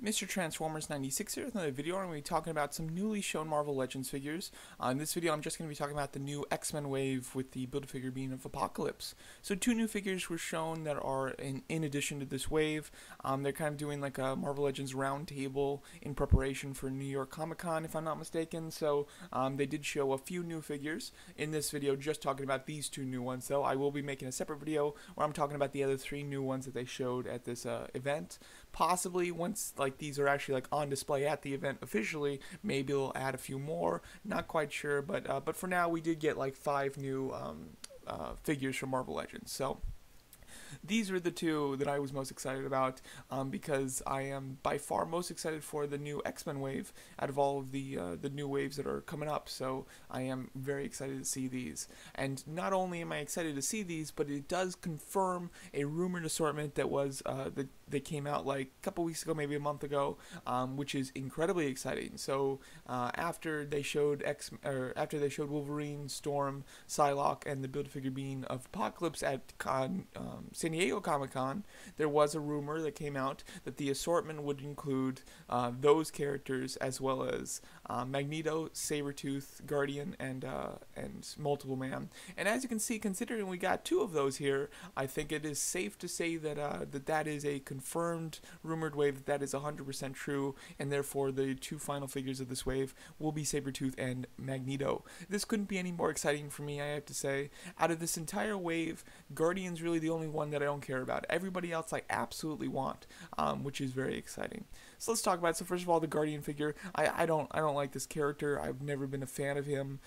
Mr. Transformers 96 here with another video. I'm going to be talking about some newly shown Marvel Legends figures. In this video, I'm just going to be talking about the new X-Men wave with the Build-A-Figure being of Apocalypse. So two new figures were shown that are in addition to this wave. They're kind of doing like a Marvel Legends roundtable in preparation for New York Comic Con, if I'm not mistaken. So they did show a few new figures in this video, just talking about these two new ones. Though I will be making a separate video where I'm talking about the other three new ones that they showed at this event. Possibly once these are actually on display at the event officially, maybe they'll add a few more. Not quite sure, but for now we did get like 5 new figures from Marvel Legends. So these are the two that I was most excited about because I am by far most excited for the new X-Men wave out of all of the new waves that are coming up. So I am very excited to see these. And not only am I excited to see these, but it does confirm a rumored assortment that was that came out like a couple weeks ago, maybe a month ago, which is incredibly exciting. So after they showed Wolverine, Storm, Psylocke, and the Build-A-Figure being of Apocalypse at San Diego Comic-Con, there was a rumor that came out that the assortment would include those characters as well as Magneto, Sabretooth, Guardian, and Multiple Man. And as you can see, considering we got 2 of those here, I think it is safe to say that that is a confirmed rumored wave, that is 100% true, and therefore the 2 final figures of this wave will be Sabretooth and Magneto. This couldn't be any more exciting for me, I have to say. Out of this entire wave, Guardian's really the only one that I don't care about. Everybody else I absolutely want, which is very exciting. So let's talk about it. So first of all, the Guardian figure. I don't like this character. I've never been a fan of him.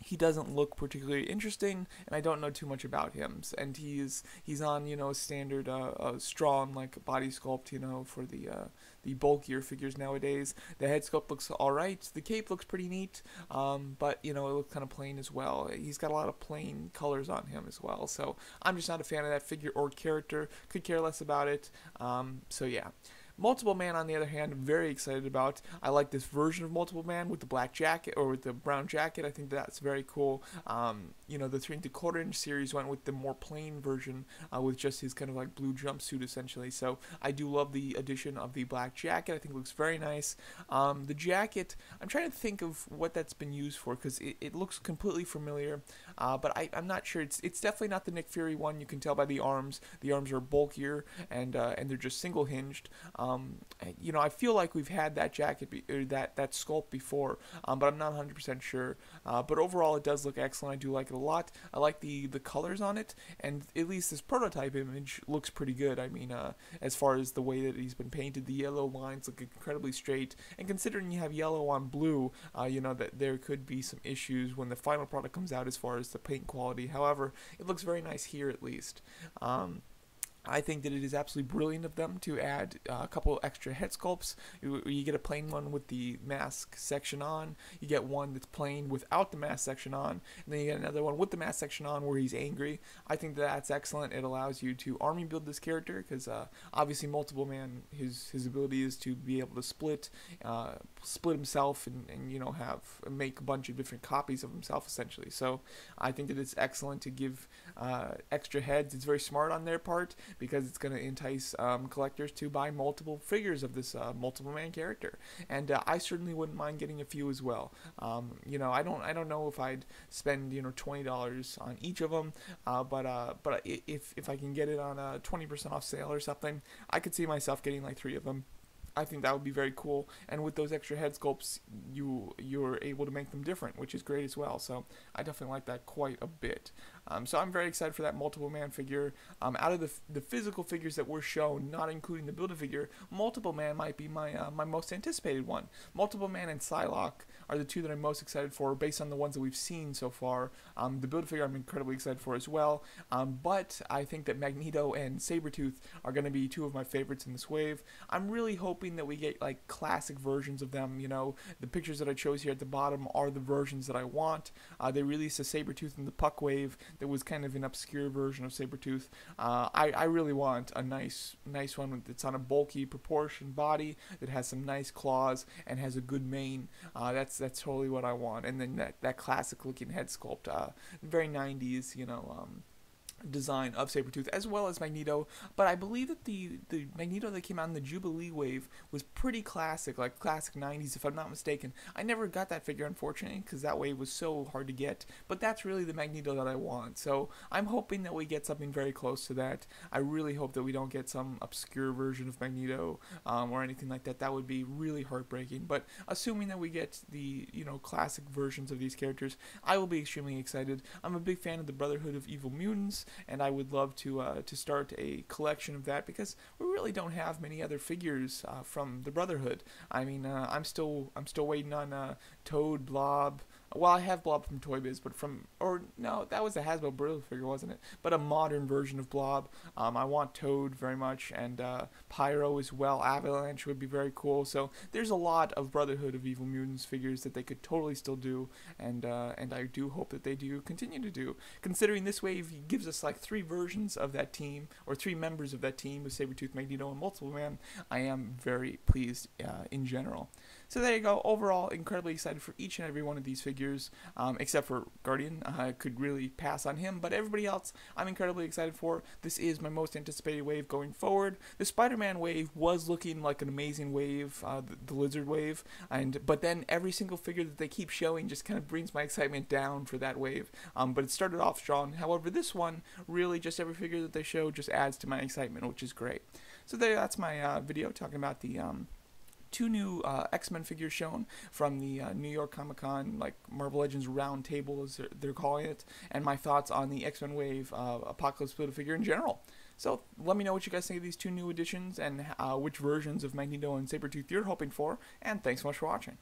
He doesn't look particularly interesting, and I don't know too much about him. And he's on a standard strong body sculpt for the bulkier figures nowadays. The head sculpt looks alright. The cape looks pretty neat, but it looks kind of plain as well. He's got a lot of plain colors on him as well. So I'm just not a fan of that figure or character. Could care less about it. So yeah. Multiple Man, on the other hand, I'm very excited about. I like this version of Multiple Man with the black jacket, or with the brown jacket. I think that's very cool. The 3 1/4 inch series went with the more plain version with just his kind of blue jumpsuit, essentially. So I do love the addition of the black jacket. I think it looks very nice. The jacket, I'm trying to think of what that's been used for, because it looks completely familiar, but I'm not sure. It's definitely not the Nick Fury one. You can tell by the arms. The arms are bulkier, and they're just single hinged. I feel like we've had that jacket or that sculpt before, but I'm not 100% sure. But overall, it does look excellent. I do like it a lot. I like the colors on it, and at least this prototype image looks pretty good. I mean, as far as the way that he's been painted, the yellow lines look incredibly straight. And considering you have yellow on blue, that there could be some issues when the final product comes out as far as the paint quality. However, it looks very nice here at least. I think that it is absolutely brilliant of them to add a couple extra head sculpts. You get a plain one with the mask section on. You get one that's plain without the mask section on. And then you get another one with the mask section on where he's angry. I think that's excellent. It allows you to army build this character because obviously Multiple Man, his ability is to be able to split himself and make a bunch of different copies of himself, essentially. So I think that it's excellent to give extra heads. It's very smart on their part, because it's going to entice collectors to buy multiple figures of this Multiple Man character, and I certainly wouldn't mind getting a few as well. I don't know if I'd spend $20 on each of them, but if I can get it on a 20% off sale or something, I could see myself getting like 3 of them. I think that would be very cool, and with those extra head sculpts, you're able to make them different, which is great as well. So I definitely like that quite a bit. So I'm very excited for that Multiple Man figure. Out of the physical figures that were shown, not including the Build-A-Figure, Multiple Man might be my most anticipated one. Multiple Man and Psylocke are the 2 that I'm most excited for, based on the ones that we've seen so far. The Build-A-Figure I'm incredibly excited for as well, but I think that Magneto and Sabretooth are going to be 2 of my favorites in this wave. I'm really hoping that we get classic versions of them. The pictures that I chose here at the bottom are the versions that I want. They released a Sabretooth in the Puck wave that was kind of an obscure version of Sabretooth. I really want a nice one that's on a bulky proportioned body that has some nice claws and has a good mane. That's totally what I want. And then that classic looking head sculpt, very 90s, design of Sabretooth as well as Magneto, but I believe that the Magneto that came out in the Jubilee wave was pretty classic, like classic 90s if I'm not mistaken. I never got that figure unfortunately because that wave was so hard to get, but that's really the Magneto that I want. So I'm hoping that we get something very close to that. I really hope that we don't get some obscure version of Magneto or anything like that. That would be really heartbreaking, but assuming that we get the classic versions of these characters, I will be extremely excited. I'm a big fan of the Brotherhood of Evil Mutants, and I would love to start a collection of that because we really don't have many other figures from the Brotherhood. I mean, I'm still waiting on Toad, Blob. Well, I have Blob from Toy Biz, but no, that was a Hasbro Brillo figure, wasn't it? But a modern version of Blob. I want Toad very much, and Pyro as well. Avalanche would be very cool. So there's a lot of Brotherhood of Evil Mutants figures that they could totally still do, and I do hope that they do continue to do. Considering this wave gives us like 3 versions of that team, or 3 members of that team with Sabretooth, Magneto, and Multiple Man, I am very pleased in general. So there you go. Overall, incredibly excited for each and every one of these figures, except for Guardian. I could really pass on him, but everybody else I'm incredibly excited for. This is my most anticipated wave going forward. The Spider-Man wave was looking like an amazing wave, the Lizard wave, but then every single figure that they keep showing just kind of brings my excitement down for that wave. But it started off strong. However, this one, really just every figure that they show just adds to my excitement, which is great. So that's my video talking about the 2 new X-Men figures shown from the New York Comic Con, like Marvel Legends Round Table as they're calling it, and my thoughts on the X-Men Wave Apocalypse Build-A-Figure in general. So let me know what you guys think of these 2 new additions and which versions of Magneto and Sabretooth you're hoping for, and thanks so much for watching.